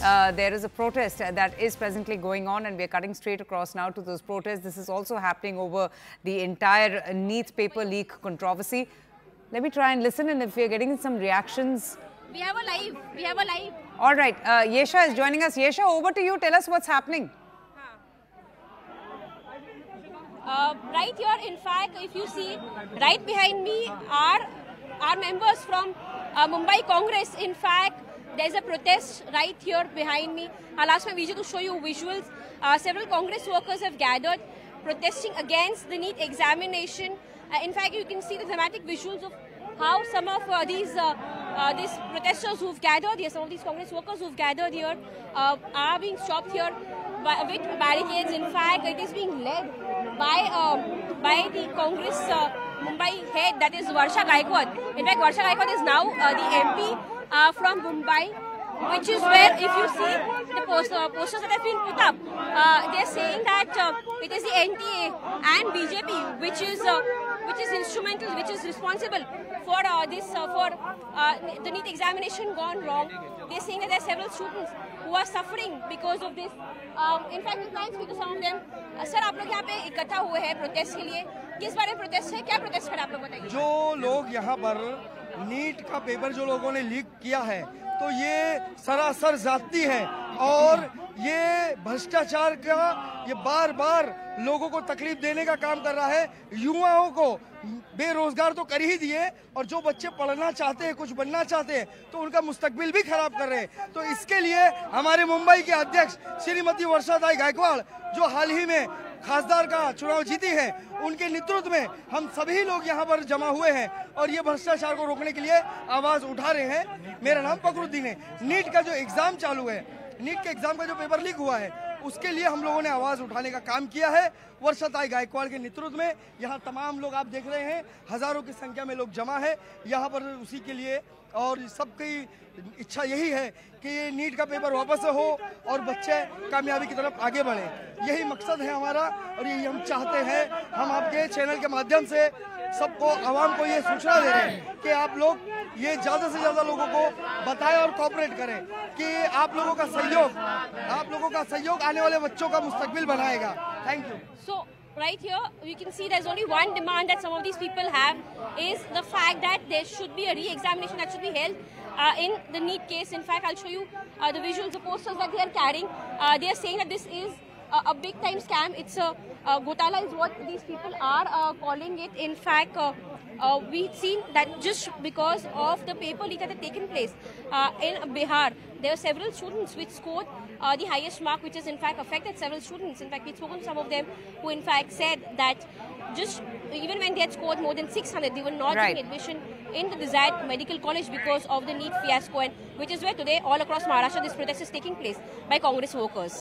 there is a protest that is presently going on, and we're cutting straight across now to those protests. This is also happening over the entire NEET paper leak controversy. Let me try and listen, and if we're getting some reactions. We have a live. All right, Yesha is joining us. Yesha, over to you. Tell us what's happening. Right here, in fact, if you see, right behind me are members from Mumbai Congress. In fact, there's a protest right here behind me. I'll ask my Vijay to show you visuals. Several Congress workers have gathered protesting against the NEET examination. In fact, you can see the dramatic visuals of how some of these protesters who've gathered here, some of these Congress workers who've gathered here are being stopped here with barricades. In fact, it is being led by the Congress Mumbai head, that is Varsha Gaikwad. In fact, Varsha Gaikwad is now the MP from Mumbai, which is where, if you see the posters that have been put up, they're saying that it is the NTA and BJP which is instrumental, which is responsible for the NEET examination gone wrong. They're saying that there are several students who are suffering because of this. In fact, we can speak to some of them. Sir, आप लोग यहाँ पे इकट्ठा हुए हैं protest के लिए. किस बारे में प्रोटेस्ट है? क्या प्रोटेस्ट कर आप लोग बताइए. जो लोग यहाँ पर नीट का पेपर जो लोगों ने लीक किया है, तो ये सरासर जाती है और ये भ्रष्टाचार का ये बार बार लोगों को तकलीफ देने का काम कर रहा है. युवाओं को बेरोजगार तो कर ही दिए, और जो बच्चे पढ़ना चाहते हैं, कुछ बनना चाहते हैं, तो उनका मुस्तकबिल भी खराब कर रहे हैं. तो इसके लिए हमारे मुंबई के अध्यक्ष श्रीमती वर्षाताई गायकवाड़, जो हाल ही में खासदार का चुनाव जीती है, उनके नेतृत्व में हम सभी लोग यहाँ पर जमा हुए हैं और ये भ्रष्टाचार को रोकने के लिए आवाज उठा रहे हैं. मेरा नाम फखरुद्दीन है. नीट का जो एग्जाम चालू है, नीट के एग्जाम का जो पेपर लीक हुआ है, उसके लिए हम लोगों ने आवाज उठाने का काम किया है. वर्षाताई गायकवाड़ के नेतृत्व में यहाँ तमाम लोग आप देख रहे हैं, हजारों की संख्या में लोग जमा है यहाँ पर उसी के लिए. और सबकी इच्छा यही है कि ये नीट का पेपर वापस से हो और बच्चे कामयाबी की तरफ आगे बढ़े. यही मकसद है हमारा और यही हम चाहते हैं. हम आपके चैनल के माध्यम से सबको, आवाम को ये सूचना दे रहे हैं कि आप लोग ये ज़्यादा से ज़्यादा लोगों को बताएं और कोऑपरेट करें कि आप लोगों का सहयोग आने वाले बच्चों का मुस्तकबिल बनाएगा. Thank you. So right here, you can see there's only one demand that some of these people have, is the fact that there should be a re-examination that should be held in the NEET case. In fact, I'll show you the visuals, the posters that they are carrying. They are saying that this is a big time scam. It's a Gotala is what these people are calling it. In fact, we've seen that just because of the paper leak that had taken place in Bihar, there were several students which scored the highest mark, which has in fact affected several students. In fact, we've spoken to some of them who in fact said that just even when they had scored more than 600, they were not getting admission in the desired medical college because of the NEET fiasco, and which is where today all across Maharashtra this protest is taking place by Congress workers.